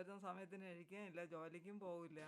ആലോചന സമയത്തിന് കഴിക്കുകയില്ല, ജോലിക്കും പോവില്ല.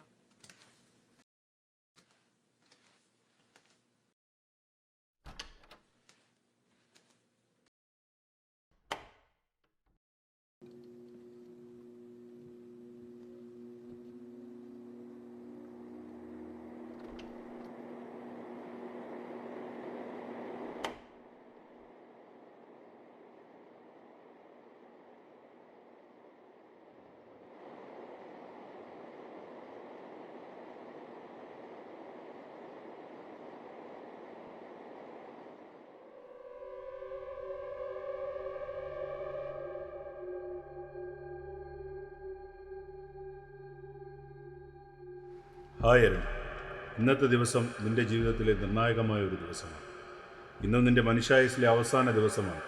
ഹായ് അരുൺ, ഇന്നത്തെ ദിവസം നിൻ്റെ ജീവിതത്തിലെ നിർണായകമായ ഒരു ദിവസമാണ്. ഇന്ന് നിൻ്റെ മനുഷ്യായുസ്സിലെ അവസാന ദിവസമാണ്.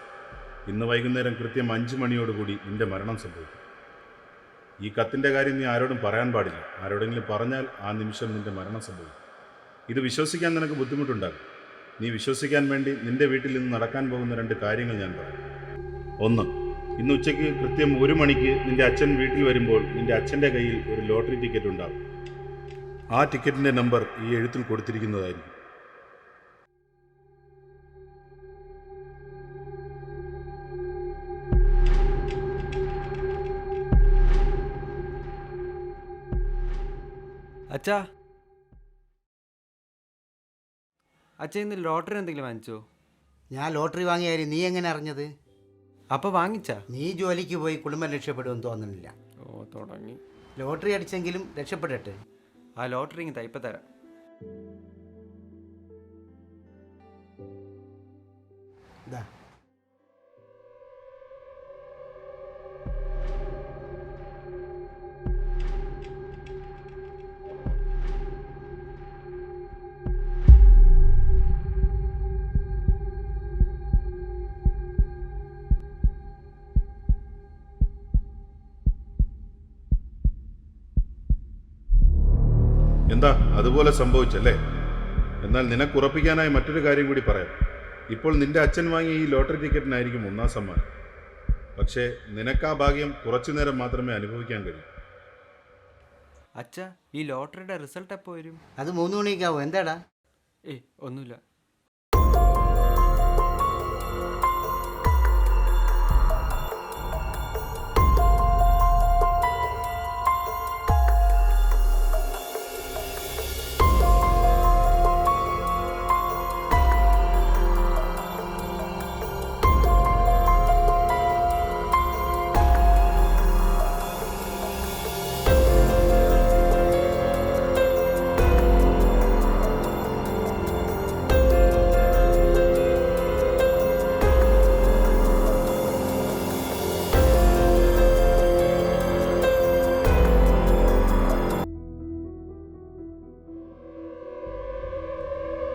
ഇന്ന് വൈകുന്നേരം കൃത്യം 5 മണിയോടുകൂടി നിൻ്റെ മരണം സംഭവിക്കും. ഈ കത്തിൻ്റെ കാര്യം നീ ആരോടും പറയാൻ പാടില്ല. ആരോടെങ്കിലും പറഞ്ഞാൽ ആ നിമിഷം നിൻ്റെ മരണം സംഭവിക്കും. ഇത് വിശ്വസിക്കാൻ നിനക്ക് ബുദ്ധിമുട്ടുണ്ടാകും. നീ വിശ്വസിക്കാൻ വേണ്ടി നിൻ്റെ വീട്ടിൽ നിന്ന് നടക്കാൻ പോകുന്ന 2 കാര്യങ്ങൾ ഞാൻ പറയാം. 1, ഇന്ന് ഉച്ചയ്ക്ക് കൃത്യം 1 മണിക്ക് നിൻ്റെ അച്ഛൻ വീട്ടിൽ വരുമ്പോൾ നിൻ്റെ അച്ഛൻ്റെ കയ്യിൽ ഒരു ലോട്ടറി ടിക്കറ്റ് ഉണ്ടാകും. ആ ടിക്കറ്റിൻ്റെ നമ്പർ ഈ എഴുത്തിൽ കൊടുത്തിരിക്കുന്നതായിരിക്കും. അച്ഛാ, അച്ഛൻ ഇന്ന് ലോട്ടറി എന്തെങ്കിലും വാങ്ങിച്ചോ? ഞാൻ ലോട്ടറി വാങ്ങിയായിരുന്നു. നീ എങ്ങനെ അറിഞ്ഞത്? അപ്പോൾ വാങ്ങിച്ചാ? നീ ജോലിക്ക് പോയി കുടുംബം രക്ഷപ്പെടുമെന്ന് തോന്നുന്നില്ല. ഓ, തുടങ്ങി. ലോട്ടറി അടിച്ചെങ്കിലും രക്ഷപ്പെടട്ടെ. ആ ലോട്ടറി ഇങ്ങ് തയ്പ തരാം. ഇതാ. എന്താ അതുപോലെ സംഭവിച്ചല്ലേ? എന്നാൽ നിനക്കുറപ്പിക്കാനായി മറ്റൊരു കാര്യം കൂടി പറയാം. ഇപ്പോൾ നിൻ്റെ അച്ഛൻ വാങ്ങിയ ഈ ലോട്ടറി ടിക്കറ്റിനായിരിക്കും 1ാം സമ്മാനം. പക്ഷേ നിനക്ക് ആ ഭാഗ്യം കുറച്ചു നേരം മാത്രമേ അനുഭവിക്കാൻ കഴിയൂ. അച്ഛാ, ഈ ലോട്ടറിയുടെ റിസൾട്ട് എപ്പോൾ വരും? അത് 3 മണിയൊക്കെ ആവും. എന്താടാ? ഒന്നുമില്ല.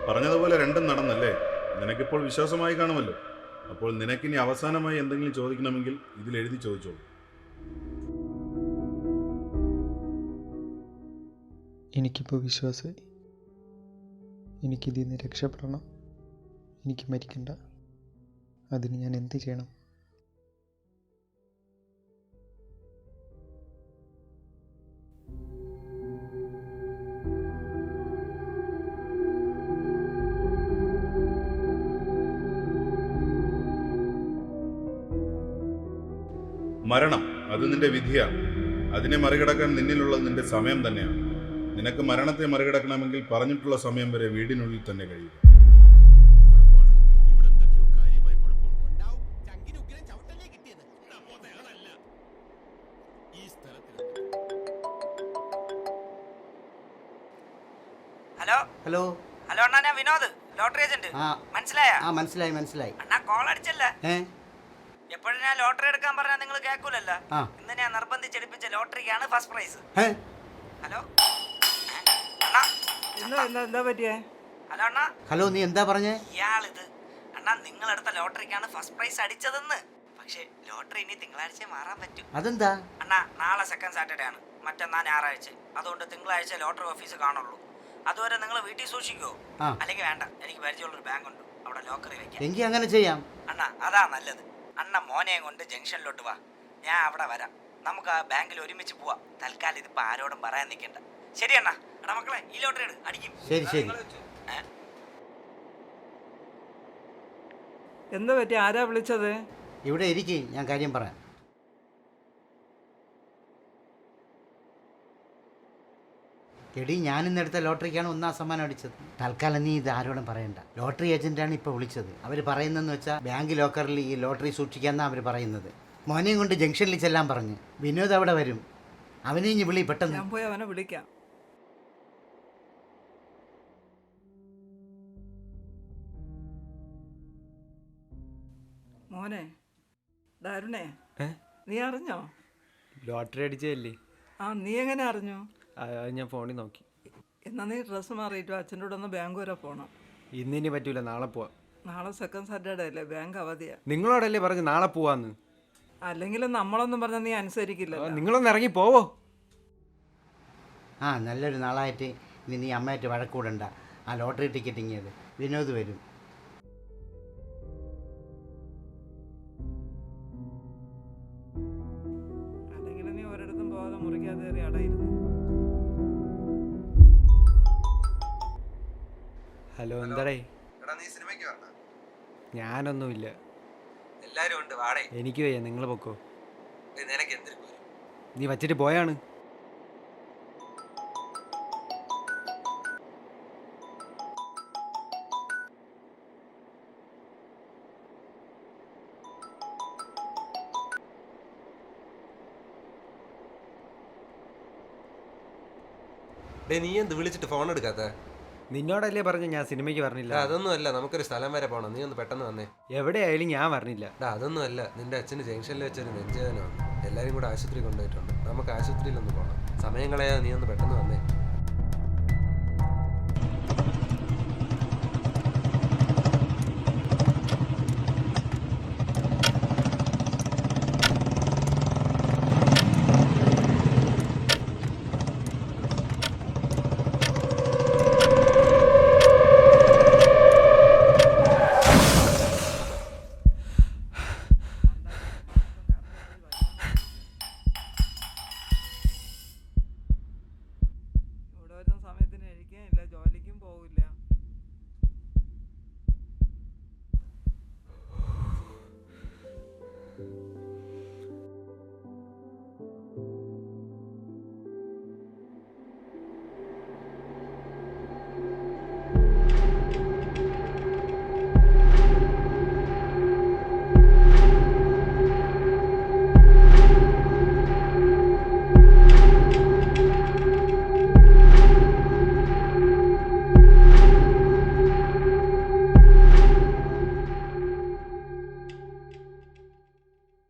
പറഞ്ഞതുപോലെ രണ്ടും നടന്നല്ലേ? നിനക്കിപ്പോൾ വിശ്വാസമായി കാണുമല്ലോ. അപ്പോൾ നിനക്കിനി അവസാനമായി എന്തെങ്കിലും ചോദിക്കണമെങ്കിൽ ഇതിൽ എഴുതി ചോദിച്ചോളൂ. എനിക്കിപ്പോൾ വിശ്വാസമായി. എനിക്കിതിൽ നിന്ന് രക്ഷപ്പെടണം. എനിക്ക് മരിക്കണ്ട. അതിന് ഞാൻ എന്ത് ചെയ്യണം? മരണം അത് നിന്റെ വിധിയാണ്. അതിനെ മറികടക്കാൻ നിന്നിലുള്ളത് നിന്റെ സമയം തന്നെയാണ്. നിനക്ക് മരണത്തെ മറികടക്കണമെങ്കിൽ പറഞ്ഞിട്ടുള്ള സമയം വരെ വീടിനുള്ളിൽ തന്നെ കഴിയുക. Hello hello. ഹലോ അണ്ണാ, ഞാൻ വിനോദ്, ലോട്ടറി ഏജന്റ്. മനസ്സിലായോ? മനസ്സിലായി. അണ്ണാ കോൾ അടിച്ചല്ലേ? എപ്പോഴും ഞാൻ ലോട്ടറി എടുക്കാൻ പറഞ്ഞാൽ നിങ്ങൾ കേൾക്കൂലല്ലോ. ഇന്ന് ഞാൻ നിർബന്ധിച്ചെടുപ്പിച്ച ലോട്ടറിക്കാണ് ഫസ്റ്റ് പ്രൈസ്. ഹലോ എന്താ പറ്റിയേ? ഹലോ അണ്ണാ. ഹലോ, നീ എന്താ പറഞ്ഞേ? ഇയാളിത് അണ്ണാ, നിങ്ങളെടുത്ത ലോട്ടറിക്കാണ് ഫസ്റ്റ് പ്രൈസ് അടിച്ചതെന്ന്. പക്ഷേ ലോട്ടറി ഇനി തിങ്കളാഴ്ച മാറാൻ പറ്റും. അതെന്താ? അണ്ണാ, നാളെ സെക്കൻഡ് സാറ്റർഡേ ആണ്, മറ്റന്നാ ഞായറാഴ്ച. അതുകൊണ്ട് തിങ്കളാഴ്ച ലോട്ടറി ഓഫീസ് കാണുള്ളൂ. അതുവരെ നിങ്ങൾ വീട്ടിൽ സൂക്ഷിക്കോ? അല്ലെങ്കിൽ വേണ്ട, എനിക്ക് പരിചയമുള്ളൊരു ബാങ്ക് ഉണ്ട്, അവിടെ ലോക്കറി വെക്കാം. എങ്കിൽ അങ്ങനെ ചെയ്യാം. അണ്ണാ, അതാ നല്ലത്. അണ്ണ മോനെയും കൊണ്ട് ജംഗ്ഷനിലോട്ട് വാ, ഞാൻ അവിടെ വരാം. നമുക്ക് ആ ബാങ്കിൽ ഒരുമിച്ച് പോവാം. തൽക്കാലം ഇതിപ്പോ ആരോടും പറയാൻ നിൽക്കണ്ട. ശരി അണ്ണാ. എടാ മക്കളെ, ഈ ലോട്ടറി ഇട്, അടിക്കും. ശരി ശരി. എന്താ പറ്റി? ആരാ വിളിച്ചത്? ഇവിടെ ഇരിക്കും, ഞാൻ കാര്യം പറയാം. എടി, ഞാനിന്നെടുത്ത ലോട്ടറിക്കാണ് 1ാം സമ്മാനം അടിച്ചത്. തൽക്കാലം നീ ഇത് ആരോടും പറയണ്ട. ലോട്ടറി ഏജന്റാണ് ഇപ്പോൾ വിളിച്ചത്. അവർ പറയുന്നതെന്ന് വെച്ചാൽ ബാങ്ക് ലോക്കറിൽ ഈ ലോട്ടറി സൂക്ഷിക്കാന്നാണ് അവർ പറയുന്നത്. മോനെയും കൊണ്ട് ജംഗ്ഷനിൽ ചെല്ലാൻ പറഞ്ഞ്. വിനോദ് അവിടെ വരും. അവനെ ഇനി വിളി പെട്ടെന്ന്. ഞാൻ പോയി അവനെ വിളിക്കാം. മോനെ, ദാരുണേ, നീ അറിഞ്ഞോ? ലോട്ടറി അടിച്ചതല്ലേ? ആ, നീ എങ്ങനെ അറിഞ്ഞു? അത് ഞാൻ ഫോണിൽ നോക്കി. എന്നാ നീ ഡ്രസ്സ് മാറിയിട്ട് അച്ഛൻ്റെ കൂടെ ഒന്ന് ബാങ്ക് വരെ പോകണം. ഇന്നിനി പറ്റൂല, നാളെ പോവാം. നാളെ സെക്കൻഡ് സാറ്റർഡേ അല്ലേ, ബാങ്ക് അവധിയാ. നിങ്ങളോടല്ലേ പറഞ്ഞു നാളെ പോവാന്ന്? അല്ലെങ്കിലും നമ്മളൊന്നും പറഞ്ഞാൽ നീ അനുസരിക്കില്ല. നിങ്ങളൊന്ന് ഇറങ്ങി പോവോ? ആ, നല്ലൊരു നാളായിട്ട് ഇനി നീ അമ്മയായിട്ട് വഴക്കൂടണ്ട. ആ ലോട്ടറി ടിക്കറ്റ് ഇങ്ങിയത് വിനോദ് വരും. അല്ലെങ്കിലും നീ ഒരിടത്തും പോകാതെ മുറിക്കാതെ കയറി അടയിരുന്നു. ഹലോ, എന്താടേ? എടാ, നീ സിനിമയ്ക്ക് വരണ? ഞാനൊന്നുമില്ല. എല്ലാരും ഉണ്ട്, വാടേ. എനിക്ക് വയ്യ, നിങ്ങൾ പൊക്കോ. നിനക്ക് എന്തിനു പോരും? നീ വച്ചിട്ട് പോയാണ്. നീ എന്ത് വിളിച്ചിട്ട് ഫോൺ എടുക്കാത്ത? നിന്നോടല്ലേ പറഞ്ഞു ഞാൻ സിനിമയ്ക്ക് പറഞ്ഞില്ല. അതൊന്നും അല്ല, നമുക്കൊരു സ്ഥലം വരെ പോകണം. നീ ഒന്ന് പെട്ടെന്ന് വന്നേ. എവിടെയായാലും ഞാൻ പറഞ്ഞില്ല. അതൊന്നും അല്ല, നിന്റെ അച്ഛന് ജംഗ്ഷനിൽ വെച്ചൊരു നെഞ്ചവേദനമാണ്. എല്ലാരും കൂടെ ആശുപത്രി കൊണ്ടുപോയിട്ടുണ്ട്. നമുക്ക് ആശുപത്രിയിലൊന്ന് പോകണം. സമയം കളയാതെ നീ ഒന്ന് പെട്ടെന്ന് വന്നേ.